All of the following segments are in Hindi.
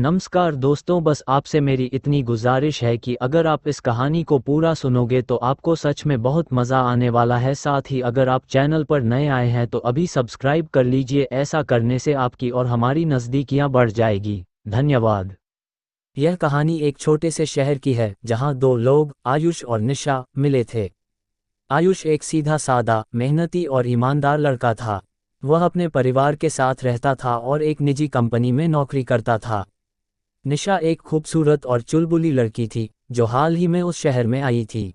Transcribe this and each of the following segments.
नमस्कार दोस्तों, बस आपसे मेरी इतनी गुजारिश है कि अगर आप इस कहानी को पूरा सुनोगे तो आपको सच में बहुत मज़ा आने वाला है। साथ ही अगर आप चैनल पर नए आए हैं तो अभी सब्सक्राइब कर लीजिए, ऐसा करने से आपकी और हमारी नज़दीकियां बढ़ जाएगी। धन्यवाद। यह कहानी एक छोटे से शहर की है जहां दो लोग, आयुष और निशा, मिले थे। आयुष एक सीधा सादा, मेहनती और ईमानदार लड़का था। वह अपने परिवार के साथ रहता था और एक निजी कंपनी में नौकरी करता था। निशा एक खूबसूरत और चुलबुली लड़की थी जो हाल ही में उस शहर में आई थी।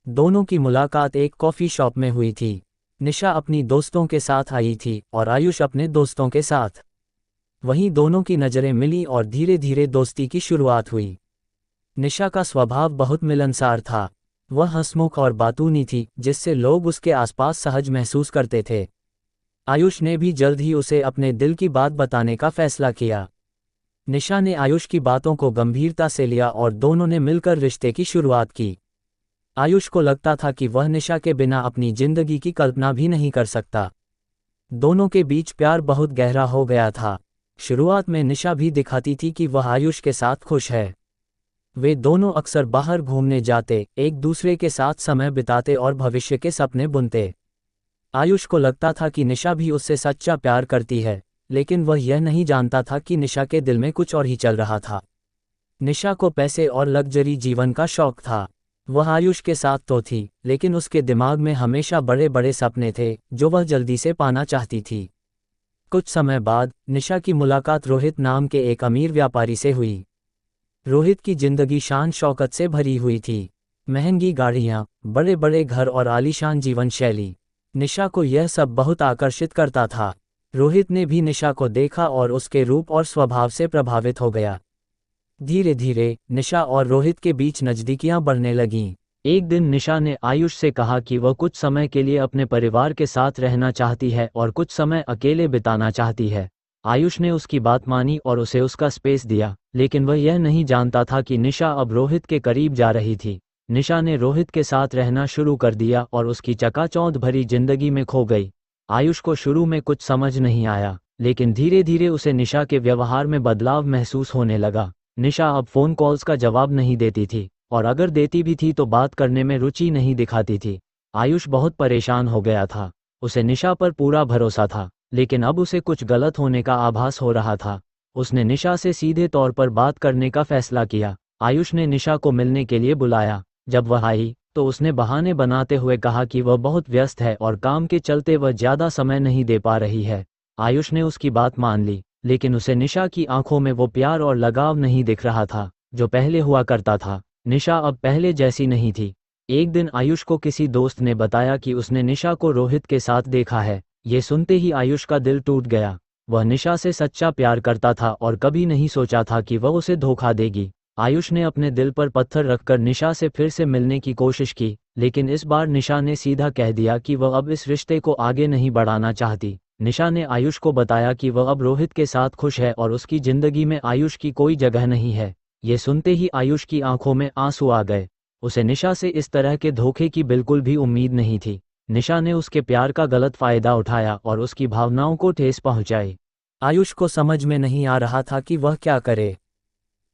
दोनों की मुलाकात एक कॉफ़ी शॉप में हुई थी। निशा अपनी दोस्तों के साथ आई थी और आयुष अपने दोस्तों के साथ। वहीं दोनों की नज़रें मिली और धीरे धीरे दोस्ती की शुरुआत हुई। निशा का स्वभाव बहुत मिलनसार था। वह हंसमुख और बातूनी थी, जिससे लोग उसके आसपास सहज महसूस करते थे। आयुष ने भी जल्द ही उसे अपने दिल की बात बताने का फैसला किया। निशा ने आयुष की बातों को गंभीरता से लिया और दोनों ने मिलकर रिश्ते की शुरुआत की। आयुष को लगता था कि वह निशा के बिना अपनी जिंदगी की कल्पना भी नहीं कर सकता। दोनों के बीच प्यार बहुत गहरा हो गया था। शुरुआत में निशा भी दिखाती थी कि वह आयुष के साथ खुश है। वे दोनों अक्सर बाहर घूमने जाते, एक दूसरे के साथ समय बिताते और भविष्य के सपने बुनते। आयुष को लगता था कि निशा भी उससे सच्चा प्यार करती है, लेकिन वह यह नहीं जानता था कि निशा के दिल में कुछ और ही चल रहा था। निशा को पैसे और लग्जरी जीवन का शौक था। वह आयुष के साथ तो थी, लेकिन उसके दिमाग में हमेशा बड़े बड़े सपने थे जो वह जल्दी से पाना चाहती थी। कुछ समय बाद निशा की मुलाकात रोहित नाम के एक अमीर व्यापारी से हुई। रोहित की जिंदगी शान शौकत से भरी हुई थी। महंगी गाड़ियां, बड़े बड़े घर और आलीशान जीवन शैली। निशा को यह सब बहुत आकर्षित करता था। रोहित ने भी निशा को देखा और उसके रूप और स्वभाव से प्रभावित हो गया। धीरे धीरे निशा और रोहित के बीच नज़दीकियां बढ़ने लगीं। एक दिन निशा ने आयुष से कहा कि वह कुछ समय के लिए अपने परिवार के साथ रहना चाहती है और कुछ समय अकेले बिताना चाहती है। आयुष ने उसकी बात मानी और उसे उसका स्पेस दिया, लेकिन वह यह नहीं जानता था कि निशा अब रोहित के करीब जा रही थी। निशा ने रोहित के साथ रहना शुरू कर दिया और उसकी चकाचौंध भरी जिंदगी में खो गई। आयुष को शुरू में कुछ समझ नहीं आया, लेकिन धीरे धीरे उसे निशा के व्यवहार में बदलाव महसूस होने लगा। निशा अब फ़ोन कॉल्स का जवाब नहीं देती थी, और अगर देती भी थी तो बात करने में रुचि नहीं दिखाती थी। आयुष बहुत परेशान हो गया था। उसे निशा पर पूरा भरोसा था, लेकिन अब उसे कुछ गलत होने का आभास हो रहा था। उसने निशा से सीधे तौर पर बात करने का फैसला किया। आयुष ने निशा को मिलने के लिए बुलाया। जब वह आई तो उसने बहाने बनाते हुए कहा कि वह बहुत व्यस्त है और काम के चलते वह ज़्यादा समय नहीं दे पा रही है। आयुष ने उसकी बात मान ली, लेकिन उसे निशा की आंखों में वो प्यार और लगाव नहीं दिख रहा था जो पहले हुआ करता था। निशा अब पहले जैसी नहीं थी। एक दिन आयुष को किसी दोस्त ने बताया कि उसने निशा को रोहित के साथ देखा है। ये सुनते ही आयुष का दिल टूट गया। वह निशा से सच्चा प्यार करता था और कभी नहीं सोचा था कि वह उसे धोखा देगी। आयुष ने अपने दिल पर पत्थर रखकर निशा से फिर से मिलने की कोशिश की, लेकिन इस बार निशा ने सीधा कह दिया कि वह अब इस रिश्ते को आगे नहीं बढ़ाना चाहती। निशा ने आयुष को बताया कि वह अब रोहित के साथ खुश है और उसकी जिंदगी में आयुष की कोई जगह नहीं है। ये सुनते ही आयुष की आंखों में आंसू आ गए। उसे निशा से इस तरह के धोखे की बिल्कुल भी उम्मीद नहीं थी। निशा ने उसके प्यार का गलत फायदा उठाया और उसकी भावनाओं को ठेस पहुंचाई। आयुष को समझ में नहीं आ रहा था कि वह क्या करे।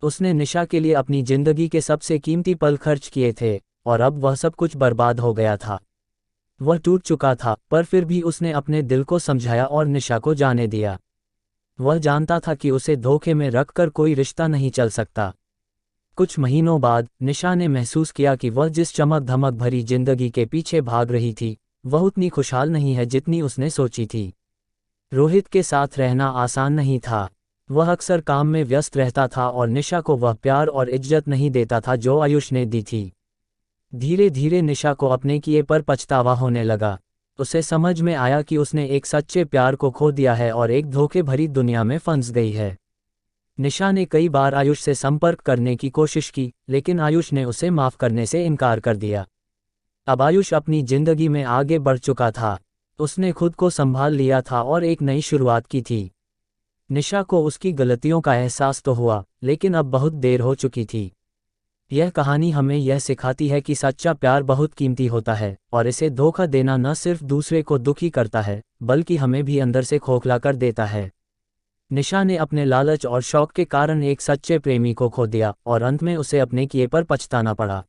उसने निशा के लिए अपनी जिंदगी के सबसे कीमती पल खर्च किए थे और अब वह सब कुछ बर्बाद हो गया था। वह टूट चुका था, पर फिर भी उसने अपने दिल को समझाया और निशा को जाने दिया। वह जानता था कि उसे धोखे में रखकर कोई रिश्ता नहीं चल सकता। कुछ महीनों बाद निशा ने महसूस किया कि वह जिस चमक धमक भरी जिंदगी के पीछे भाग रही थी, वह उतनी खुशहाल नहीं है जितनी उसने सोची थी। रोहित के साथ रहना आसान नहीं था। वह अक्सर काम में व्यस्त रहता था और निशा को वह प्यार और इज्जत नहीं देता था जो आयुष ने दी थी। धीरे धीरे निशा को अपने किए पर पछतावा होने लगा। उसे समझ में आया कि उसने एक सच्चे प्यार को खो दिया है और एक धोखे भरी दुनिया में फंस गई है। निशा ने कई बार आयुष से संपर्क करने की कोशिश की, लेकिन आयुष ने उसे माफ़ करने से इनकार कर दिया। अब आयुष अपनी जिंदगी में आगे बढ़ चुका था। उसने खुद को संभाल लिया था और एक नई शुरुआत की थी। निशा को उसकी गलतियों का एहसास तो हुआ, लेकिन अब बहुत देर हो चुकी थी। यह कहानी हमें यह सिखाती है कि सच्चा प्यार बहुत कीमती होता है और इसे धोखा देना न सिर्फ दूसरे को दुखी करता है, बल्कि हमें भी अंदर से खोखला कर देता है। निशा ने अपने लालच और शौक के कारण एक सच्चे प्रेमी को खो दिया और अंत में उसे अपने किए पर पछताना पड़ा।